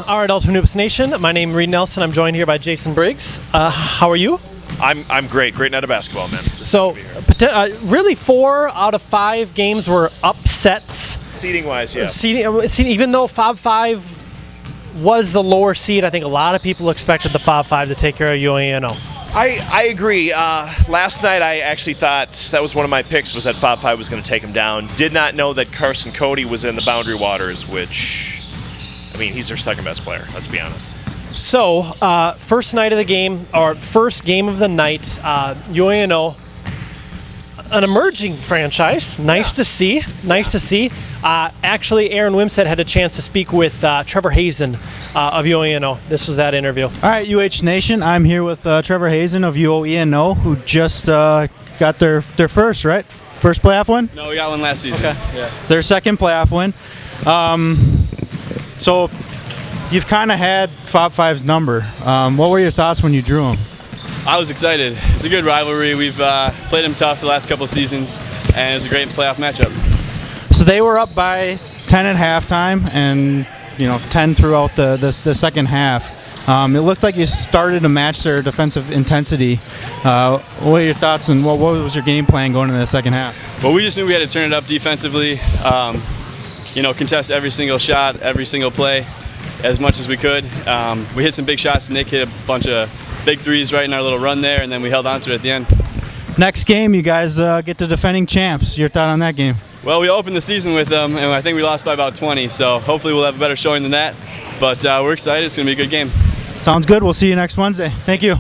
All right, Ultimate Hoops Nation. My name is Reed Nelson. I'm joined here by Jason Briggs. How are you? I'm great. Great night of basketball, man. So, really 4 out of 5 games were upsets. Seeding-wise, yeah. Even though Fob 5 was the lower seed, I think a lot of people expected the Fob 5 to take care of UANO. I agree. Last night I actually thought that was one of my picks, was that Fob 5 was going to take him down. Did not know that Carson Cody was in the Boundary Waters, which, I mean, he's their second best player, let's be honest. So, first night of the game, or first game of the night, UANO, an emerging franchise. Nice to see. Actually, Aaron Wimsatt had a chance to speak with Trevor Hazen of UANO. This was that interview. All right, UH Nation. I'm here with Trevor Hazen of UANO, who just got their first, right? First playoff win? No, we got one last season. Okay. Yeah. Their second playoff win. So you've kind of had Fob 5's number. What were your thoughts when you drew him? I was excited. It's a good rivalry. We've played them tough the last couple of seasons, and it was a great playoff matchup. So they were up by 10 at halftime, and 10 throughout the second half. It looked like you started to match their defensive intensity. What are your thoughts, and what was your game plan going into the second half? Well, we just knew we had to turn it up defensively. Contest every single shot, every single play, as much as we could. We hit some big shots. Nick hit a bunch of big threes right in our little run there, and then we held on to it at the end. Next game, you guys get the defending champs. Your thought on that game? Well, we opened the season with them, and I think we lost by about 20, so hopefully we'll have a better showing than that. But we're excited. It's going to be a good game. Sounds good. We'll see you next Wednesday. Thank you.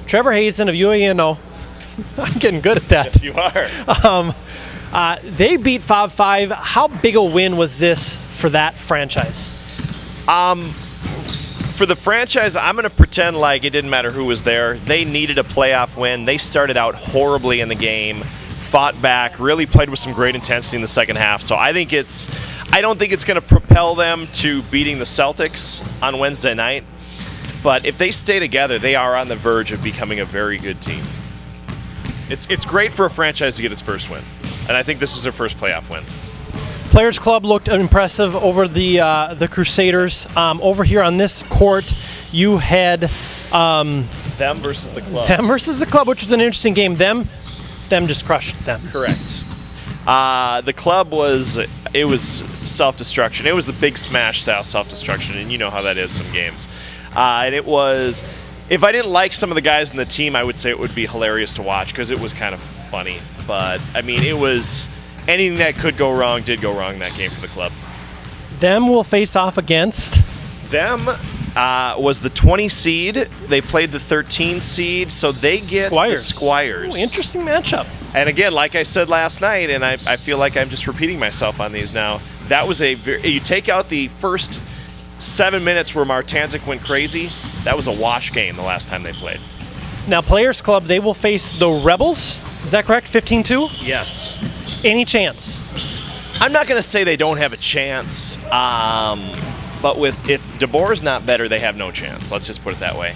Trevor Hazen of UANO. I'm getting good at that. Yes, you are. They beat Fob 5. How big a win was this for that franchise? For the franchise, I'm going to pretend like it didn't matter who was there. They needed a playoff win. They started out horribly in the game, fought back, really played with some great intensity in the second half. So I don't think it's going to propel them to beating the Celtics on Wednesday night. But if they stay together, they are on the verge of becoming a very good team. It's great for a franchise to get its first win. And I think this is their first playoff win. Players Club looked impressive over the Crusaders. Over here on this court, you had Them versus the club. them versus the club, which was an interesting game. Them just crushed them. Correct. The club was self-destruction. It was a big smash style self-destruction, and you know how that is some games. And it was, if I didn't like some of the guys in the team, I would say it would be hilarious to watch because it was kind of funny. But I mean, it was. Anything that could go wrong did go wrong in that game for the club. Them will face off against? Them was the 20 seed. They played the 13 seed, so they get the Squires. Ooh, interesting matchup. And again, like I said last night, and I feel like I'm just repeating myself on these now, that was you take out the first 7 minutes where Martanzik went crazy, that was a wash game the last time they played. Now, Players Club, they will face the Rebels. Is that correct? 15-2? Yes. Any chance? I'm not going to say they don't have a chance, but if DeBoer's not better, they have no chance. Let's just put it that way.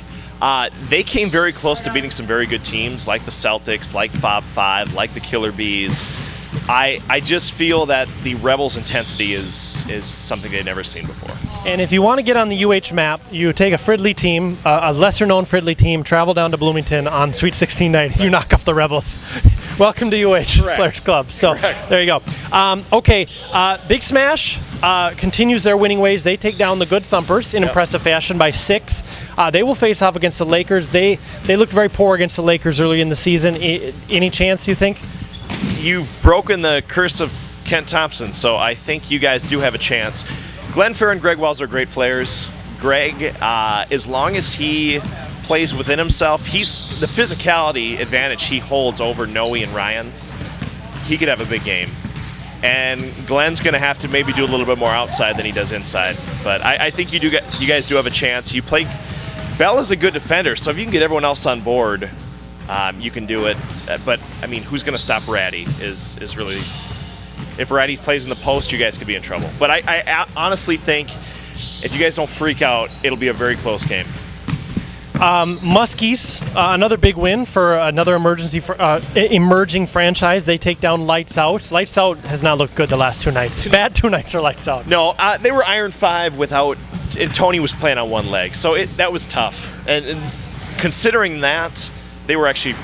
They came very close to beating some very good teams like the Celtics, like Fob 5, like the Killer Bees. I just feel that the Rebels' intensity is something they've never seen before. And if you want to get on the UH map, you take a Fridley team, a lesser-known Fridley team, travel down to Bloomington on Sweet 16 night. You knock off the Rebels. Welcome to UH Players Club. So there you go. Okay, Big Smash continues their winning ways. They take down the Good Thumpers in impressive fashion by 6. They will face off against the Lakers. They looked very poor against the Lakers early in the season. Any chance, you think? You've broken the curse of Kent Thompson, so I think you guys do have a chance. Glenn Fair and Greg Wells are great players. Greg, as long as he plays within himself, he's the physicality advantage he holds over Noe and Ryan. He could have a big game. And Glenn's going to have to maybe do a little bit more outside than he does inside. But I think you guys do have a chance. Bell is a good defender, so if you can get everyone else on board, you can do it. But, I mean, who's going to stop Ratty is really... If Ratty plays in the post, you guys could be in trouble. But I honestly think if you guys don't freak out, it'll be a very close game. Muskies, another big win for another emerging franchise. They take down Lights Out. Lights Out has not looked good the last 2 nights. Bad 2 nights are Lights Out. No, they were Iron 5 without and Tony was playing on one leg, so that was tough. And considering that, they were actually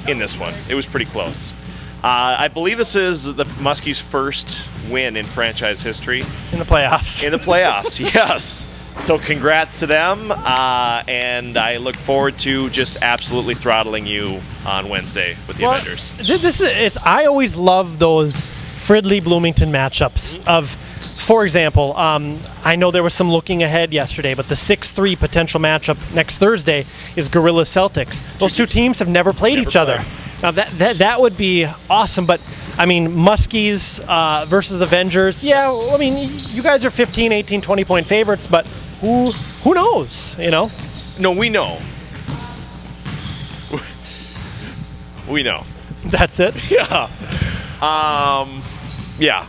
in this one. It was pretty close. I believe this is the Muskies' first win in franchise history. In the playoffs. In the playoffs, yes. So congrats to them, and I look forward to just absolutely throttling you on Wednesday with the Avengers. I always love those Fridley Bloomington matchups of, for example, I know there was some looking ahead yesterday, but the 6-3 potential matchup next Thursday is Gorillas Celtics. Those two teams have never played each other. Now that would be awesome, but I mean, Muskies versus Avengers. Yeah, I mean, you guys are 15, 18, 20-point favorites, but who knows, you know? No, we know. We know. That's it? Yeah. Yeah.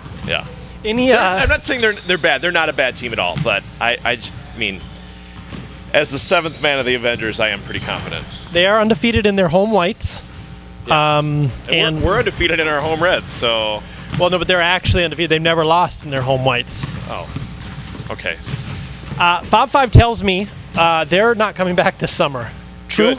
I'm not saying they're bad. They're not a bad team at all, but I mean, as the seventh man of the Avengers, I am pretty confident. They are undefeated in their home whites. Yes. And we're undefeated in our home reds, so... Well, no, but they're actually undefeated. They've never lost in their home whites. Oh, okay. Fob 5 tells me they're not coming back this summer. True?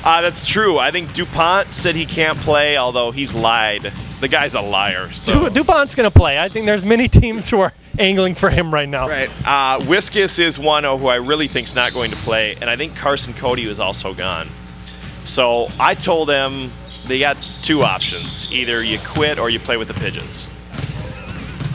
That's true. I think DuPont said he can't play, although he's lied. The guy's a liar. So DuPont's going to play. I think there's many teams who are angling for him right now. Right. Wiskus is one who I really think's not going to play, and I think Carson Cody is also gone. So I told them they got two options. Either you quit or you play with the Pigeons.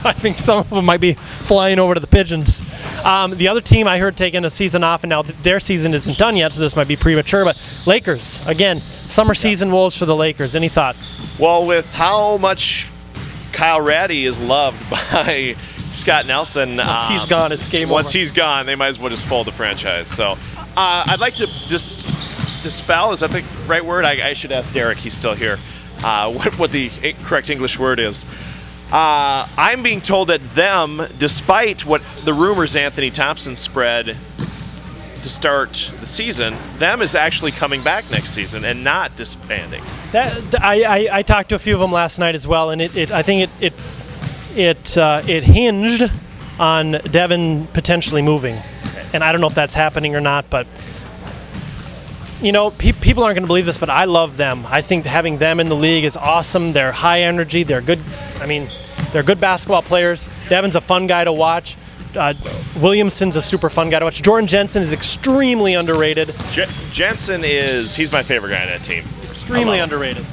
I think some of them might be flying over to the Pigeons. The other team I heard taking a season off, and now their season isn't done yet, so this might be premature, but Lakers, again, summer season woes for the Lakers. Any thoughts? Well, with how much Kyle Ratty is loved by Scott Nelson. Once he's gone, it's game over. Once he's gone, they might as well just fold the franchise. So I'd like to just dispel, is that the right word? I should ask Derek, he's still here, what the correct English word is. I'm being told that them, despite what the rumors Anthony Thompson spread to start the season, them is actually coming back next season and not disbanding. I talked to a few of them last night as well, and I think it hinged on Devin potentially moving, and I don't know if that's happening or not, but you know, people aren't going to believe this, but I love them. I think having them in the league is awesome. They're high energy. They're good. I mean, they're good basketball players. Devin's a fun guy to watch. Williamson's a super fun guy to watch. Jordan Jensen is extremely underrated. Jensen he's my favorite guy on that team. Extremely underrated.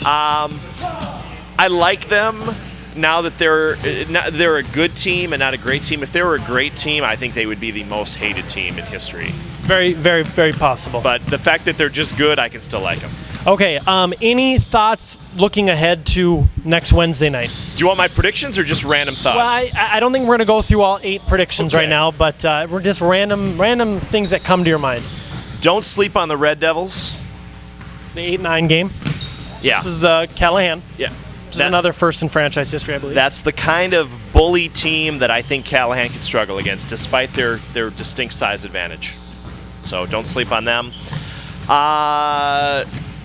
I like them now that they're a good team and not a great team. If they were a great team, I think they would be the most hated team in history. Very, very, very possible. But the fact that they're just good, I can still like them. Okay, any thoughts looking ahead to next Wednesday night? Do you want my predictions or just random thoughts? Well, I don't think we're going to go through all 8 predictions right now, but we're just random things that come to your mind. Don't sleep on the Red Devils. The 8-9 game? Yeah. This is the Callahan. Yeah. This is another first in franchise history, I believe. That's the kind of bully team that I think Callahan can struggle against, despite their distinct size advantage. So don't sleep on them.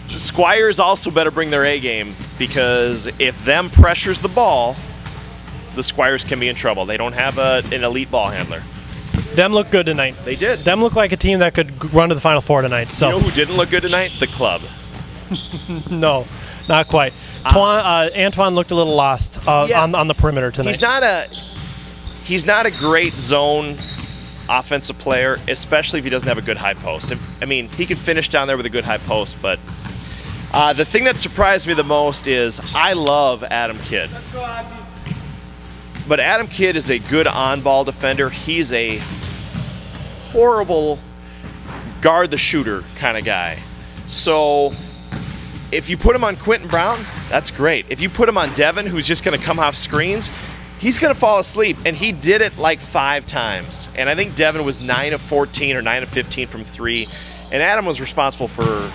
Squires also better bring their A game, because if them pressures the ball, the Squires can be in trouble. They don't have an elite ball handler. Them look good tonight. They did. Them look like a team that could run to the Final Four tonight. So. You know who didn't look good tonight? The club. No, not quite. Antoine looked a little lost on the perimeter tonight. He's not a great zone offensive player, especially if he doesn't have a good high post. I mean, he could finish down there with a good high post, but the thing that surprised me the most is I love Adam Kidd. But Adam Kidd is a good on-ball defender. He's a horrible guard the shooter kind of guy. So if you put him on Quentin Brown, that's great. If you put him on Devin, who's just going to come off screens, he's going to fall asleep, and he did it like 5 times. And I think Devin was 9 of 14 or 9 of 15 from 3, and Adam was responsible for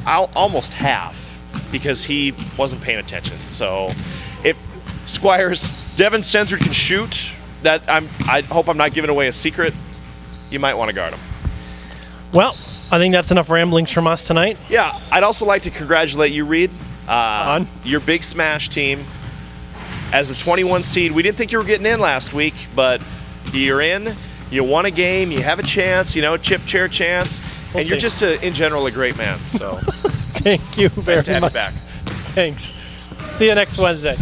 almost half because he wasn't paying attention. So if Squires, Devin Stensrud can shoot, I hope I'm not giving away a secret, you might want to guard him. Well, I think that's enough ramblings from us tonight. Yeah, I'd also like to congratulate you, Reed, on your Big Smash team. As a 21 seed, we didn't think you were getting in last week, but You're in, you won a game, you have a chance, chip chair chance, We'll and you're see. just, in general, a great man. So Thank you very nice to have much. you back. Thanks. See you next Wednesday.